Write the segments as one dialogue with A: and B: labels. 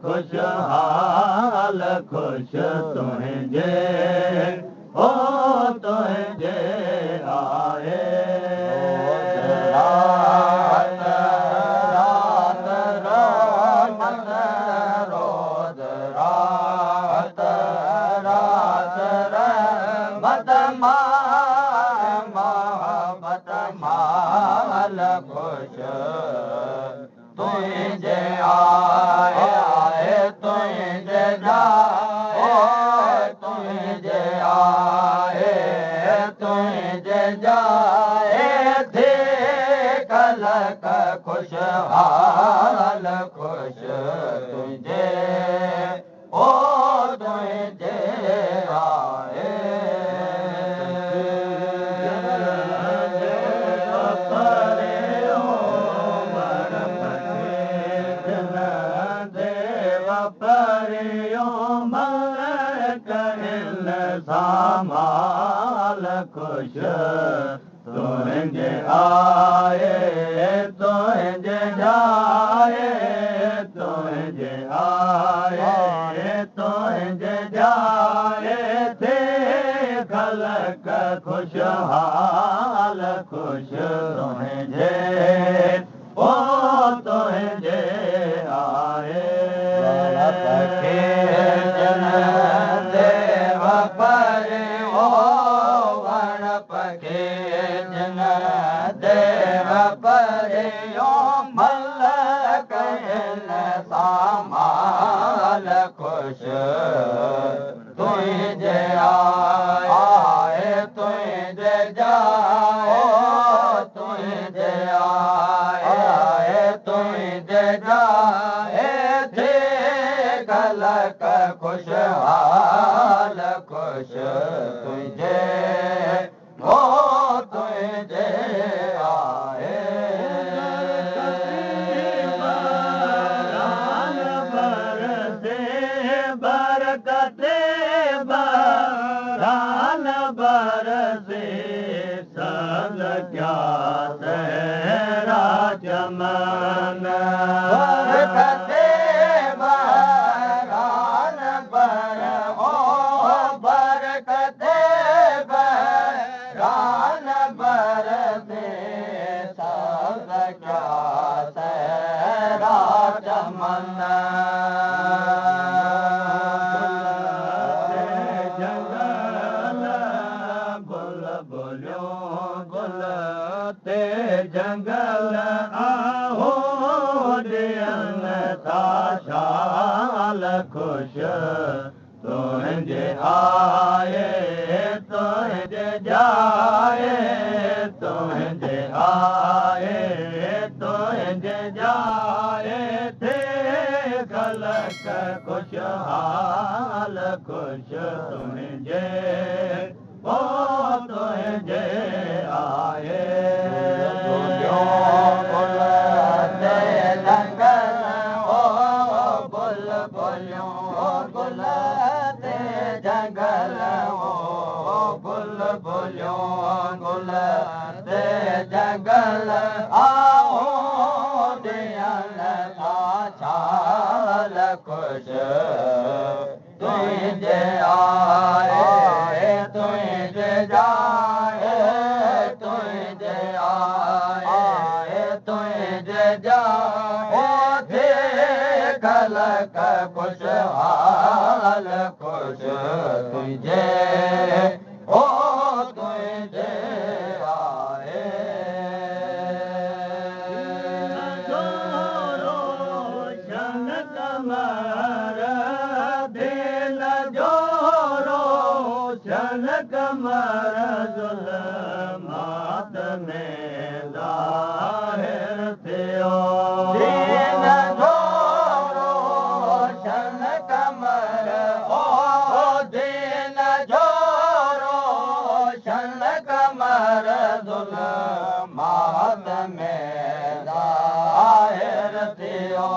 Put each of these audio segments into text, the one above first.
A: खुशहाल खुश तुंहिंजे ओ तुंहिंजे आए खुशहाल खुश तुझे ओ तुझे आए सामाल खुश तुझे आए तुझे जाए तुझे आए तुझे जाए थे खलक खुशहाल खुश तुझे ओ तुझे आए जन देव पर ओ वण पखे जन देव पर सामाल खुश तुझे आए तुझे जाए तुझे आए तुझे जाए थे खलक खुशहाल खुश तुझे ओ तुझे आए बरसे सल क्या तेरा चमन बरकते बहरान बर ओ बरकते बहरान बरसे सल क्या तेरा चमन जंगल आहो दियन शाल खुश तुझे आए तुझे जाए तुझे आए तुझे जाए थे खलक खुशहाल खुश तुझे ओ तुझे आए जंगल ओ गुल बोलियो गुल दे जंगल आओ दियन छाल खुश तुझे आए तुझे जाए तुझे आए तुझे जाए थे खलक खुशहाल खुश तुझे ओ तुझे आए रोशन कमर दिल जो रोशन कमर जुल्मात में ज़ाहिर थियो
B: दीन जो रोशन कमर ओ दीन जो रोशन कमर ज़ुल्मात में ज़ाहिर थियो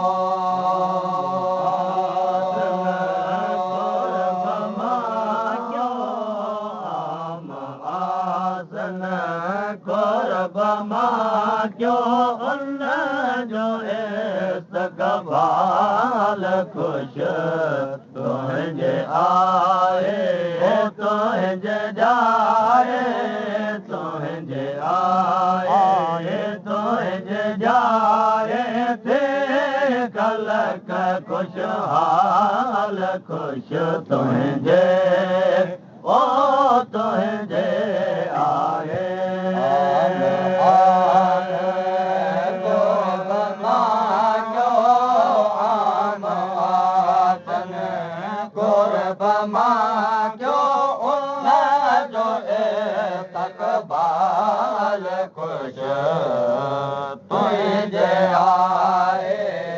A: क्यों उन जो इस्तक़बाल खुश तुझे आए तुझे जाए तुझे आए तुझे जाए थे कलक खुशहाल खुश तुझे ओ तुझे आए
B: खुश तुझे आए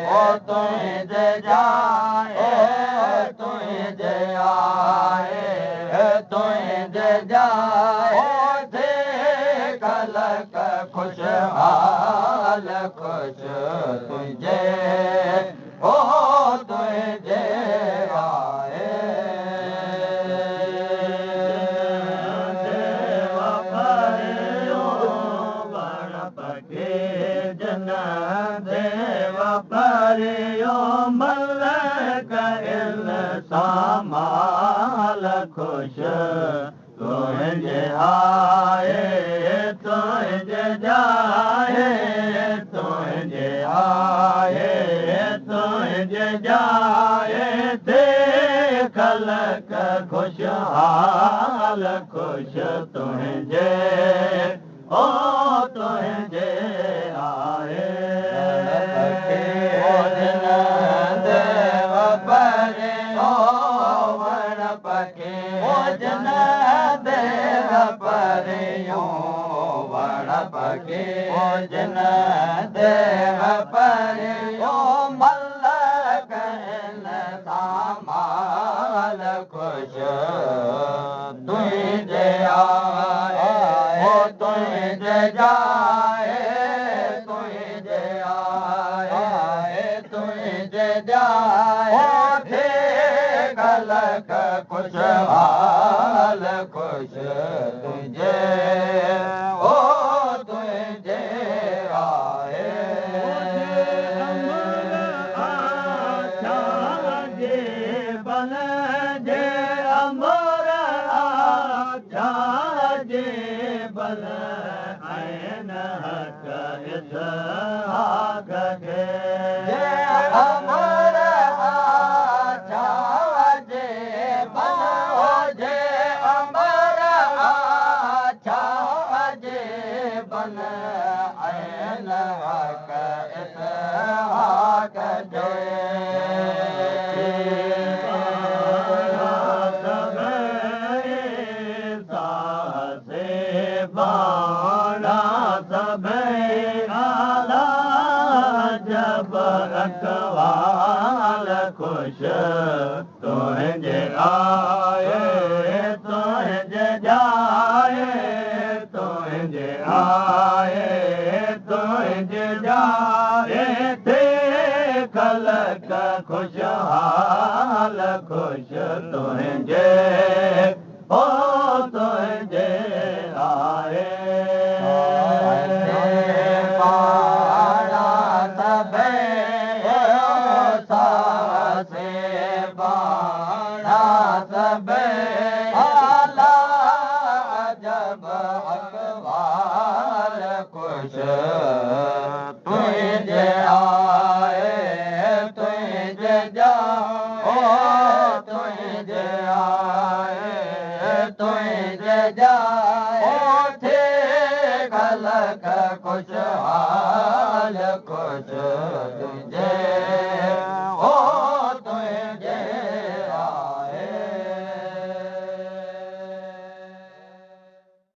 B: ओ तुझे जाए तुझे आए तुझे जाए थे कलक खुशहाल खुश तुझे ओ तुझे आए
A: मलक इंसामाल खुश तुझे आए तुझे जाए तुझे आए तुझे जाए थे खलक खुशहाल खुश तुझे ओ तुझे आए
B: भोजन देव परियो वण पके भोजन देव परियो मलक सामाल खुश तुझे आए ओ तुझे जाए तुझे आए तुझे जाए कलक खुशहाल खुश तुझे ओ तुझे आए
A: अच्छा जे बन जे अमर अच्छा जे बन ऐन हक इसहाक के
B: अमर ऐन हक इसहाक जे
A: सासे बाणा सभई आला जब अकवाल खुश तुझे आए तुझे जाए तुझे आए तुझे जाए थे खलक खुशहाल खुश तुझे ओ तुझे आए
B: बाणा सभई सासे बाणा सभई आला जब अकबाल खुश तुझे आए तुझे जाओ तुझे आए तुझे जाए थे खलक खुशहाल खुश तुझे ओ